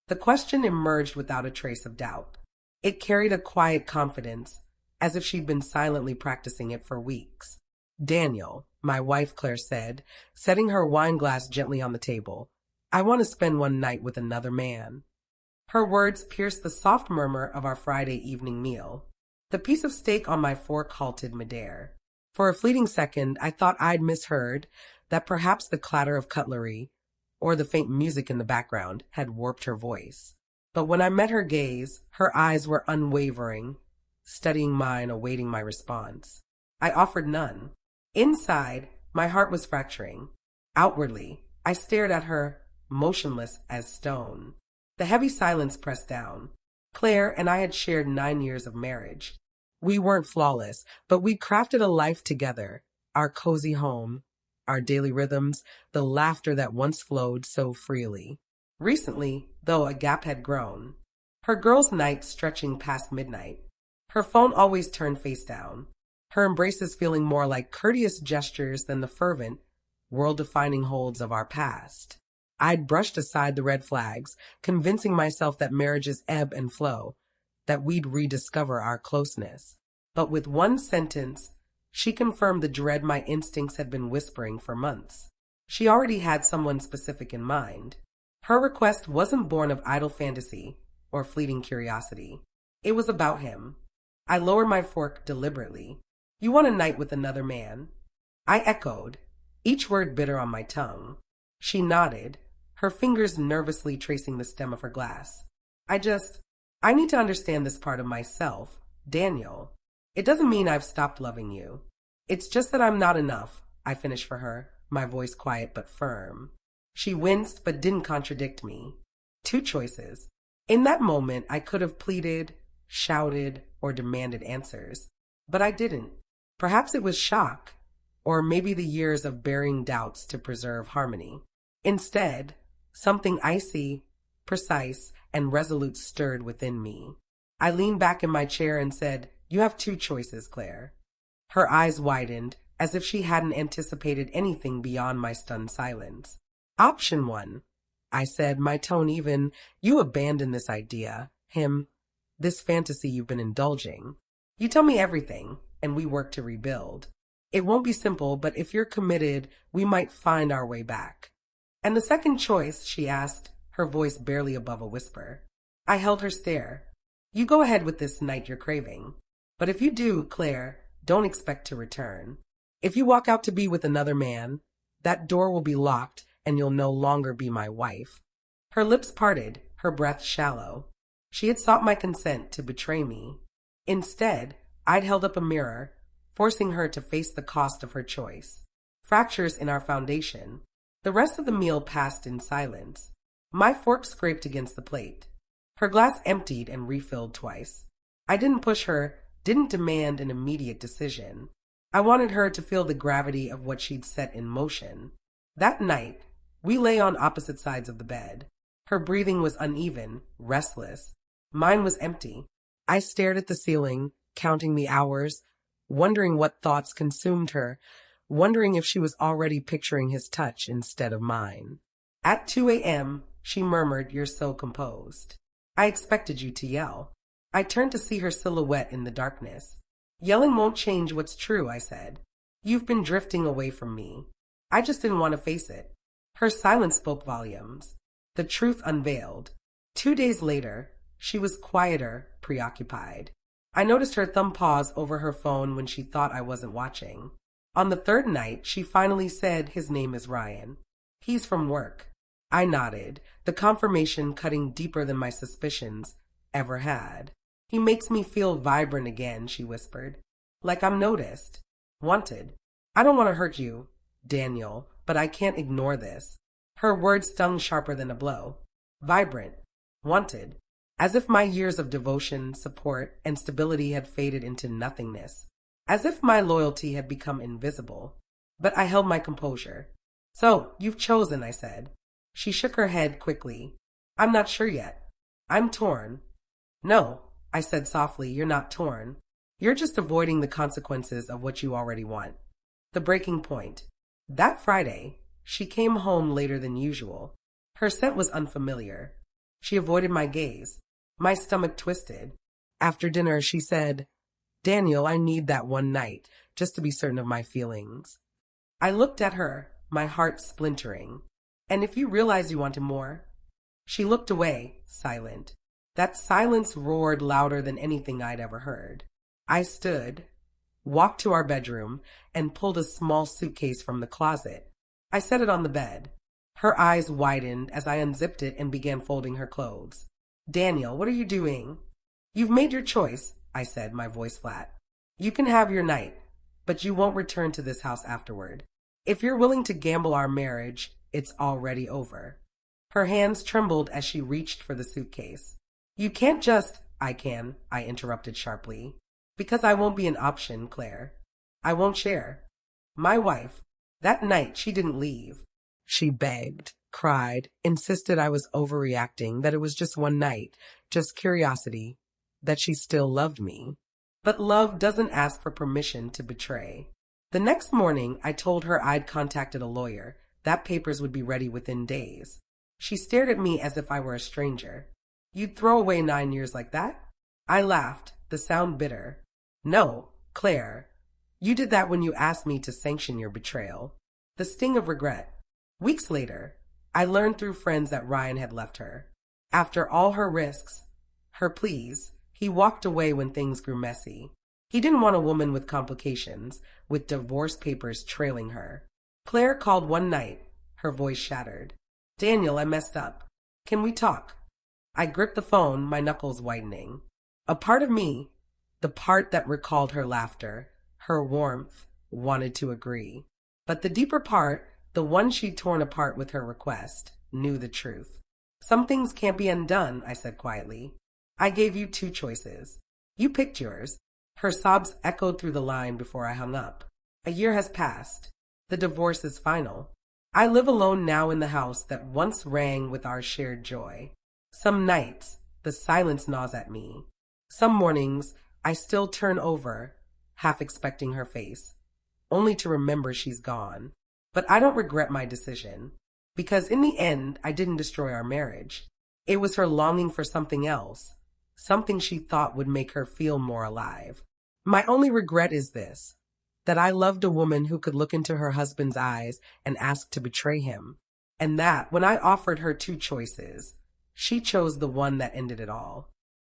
The question emerged without a trace of doubt. It carried a quiet confidence, as if she'd been silently practicing it for weeks. Daniel, my wife Claire said, setting her wine glass gently on the table, I want to spend one night with another man. Her words pierced the soft murmur of our Friday evening meal. The piece of steak on my fork halted midair. For a fleeting second, I thought I'd misheard, that perhaps the clatter of cutlery, or the faint music in the background, had warped her voice. But when I met her gaze, her eyes were unwavering, studying mine, awaiting my response. I offered none. Inside, my heart was fracturing. Outwardly, I stared at her, motionless as stone. The heavy silence pressed down. Claire and I had shared 9 years of marriage. We weren't flawless, but we'd crafted a life together. Our cozy home, our daily rhythms, the laughter that once flowed so freely. Recently, though, a gap had grown. Her girls' nights stretching past midnight. Her phone always turned face down. Her embraces feeling more like courteous gestures than the fervent, world-defining holds of our past. I'd brushed aside the red flags, convincing myself that marriages ebb and flow, that we'd rediscover our closeness. But with one sentence, she confirmed the dread my instincts had been whispering for months. She already had someone specific in mind. Her request wasn't born of idle fantasy or fleeting curiosity. It was about him. I lowered my fork deliberately. You want a night with another man? I echoed, each word bitter on my tongue. She nodded, her fingers nervously tracing the stem of her glass. I need to understand this part of myself, Daniel. It doesn't mean I've stopped loving you. It's just that I'm not enough, I finished for her, my voice quiet but firm. She winced but didn't contradict me. 2 choices. In that moment, I could have pleaded, shouted, or demanded answers. But I didn't. Perhaps it was shock, or maybe the years of burying doubts to preserve harmony. Instead, something icy, precise, and resolute stirred within me. I leaned back in my chair and said, You have 2 choices, Claire. Her eyes widened, as if she hadn't anticipated anything beyond my stunned silence. Option 1, I said, my tone even, you abandon this idea, him, this fantasy you've been indulging. You tell me everything, and we work to rebuild. It won't be simple, but if you're committed, we might find our way back. And the second choice, she asked, her voice barely above a whisper. I held her stare. You go ahead with this night you're craving. But if you do, Claire, don't expect to return. If you walk out to be with another man, that door will be locked and you'll no longer be my wife. Her lips parted, her breath shallow. She had sought my consent to betray me. Instead, I'd held up a mirror, forcing her to face the cost of her choice. Fractures in our foundation. The rest of the meal passed in silence. My fork scraped against the plate. Her glass emptied and refilled twice. I didn't push her, didn't demand an immediate decision. I wanted her to feel the gravity of what she'd set in motion. That night, we lay on opposite sides of the bed. Her breathing was uneven, restless. Mine was empty. I stared at the ceiling, counting the hours, wondering what thoughts consumed her, wondering if she was already picturing his touch instead of mine. At 2 a.m., she murmured, You're so composed. I expected you to yell. I turned to see her silhouette in the darkness. Yelling won't change what's true, I said. You've been drifting away from me. I just didn't want to face it. Her silence spoke volumes. The truth unveiled. 2 days later, she was quieter, preoccupied. I noticed her thumb pause over her phone when she thought I wasn't watching. On the 3rd night, she finally said his name is Ryan. He's from work. I nodded, the confirmation cutting deeper than my suspicions ever had. He makes me feel vibrant again, she whispered. Like I'm noticed. Wanted. I don't want to hurt you, Daniel, but I can't ignore this. Her words stung sharper than a blow. Vibrant. Wanted. As if my years of devotion, support, and stability had faded into nothingness. As if my loyalty had become invisible. But I held my composure. So, you've chosen, I said. She shook her head quickly. I'm not sure yet. I'm torn. No, I said softly, you're not torn. You're just avoiding the consequences of what you already want. The breaking point. That Friday, she came home later than usual. Her scent was unfamiliar. She avoided my gaze. My stomach twisted. After dinner, she said, Daniel, I need that one night, just to be certain of my feelings. I looked at her, my heart splintering. And if you realize you wanted more? She looked away, silent. That silence roared louder than anything I'd ever heard. I stood, walked to our bedroom, and pulled a small suitcase from the closet. I set it on the bed. Her eyes widened as I unzipped it and began folding her clothes. Daniel, what are you doing? You've made your choice, I said, my voice flat. You can have your night, but you won't return to this house afterward. If you're willing to gamble our marriage, it's already over. Her hands trembled as she reached for the suitcase. You can't just— I can, I interrupted sharply. Because I won't be an option, Claire. I won't share. My wife, that night she didn't leave. She begged, cried, insisted I was overreacting, that it was just one night, just curiosity, that she still loved me. But love doesn't ask for permission to betray. The next morning, I told her I'd contacted a lawyer, that papers would be ready within days. She stared at me as if I were a stranger. You'd throw away 9 years like that? I laughed, the sound bitter. No, Claire. You did that when you asked me to sanction your betrayal. The sting of regret. Weeks later, I learned through friends that Ryan had left her. After all her risks, her pleas, he walked away when things grew messy. He didn't want a woman with complications, with divorce papers trailing her. Claire called one night, her voice shattered. Daniel, I messed up. Can we talk? I gripped the phone, my knuckles whitening. A part of me, the part that recalled her laughter, her warmth, wanted to agree. But the deeper part, the one she'd torn apart with her request, knew the truth. Some things can't be undone, I said quietly. I gave you 2 choices. You picked yours. Her sobs echoed through the line before I hung up. A year has passed. The divorce is final. I live alone now in the house that once rang with our shared joy. Some nights, the silence gnaws at me. Some mornings, I still turn over, half expecting her face, only to remember she's gone. But I don't regret my decision, because in the end, I didn't destroy our marriage. It was her longing for something else, something she thought would make her feel more alive. My only regret is this, that I loved a woman who could look into her husband's eyes and ask to betray him, and that when I offered her 2 choices, she chose the one that ended it all.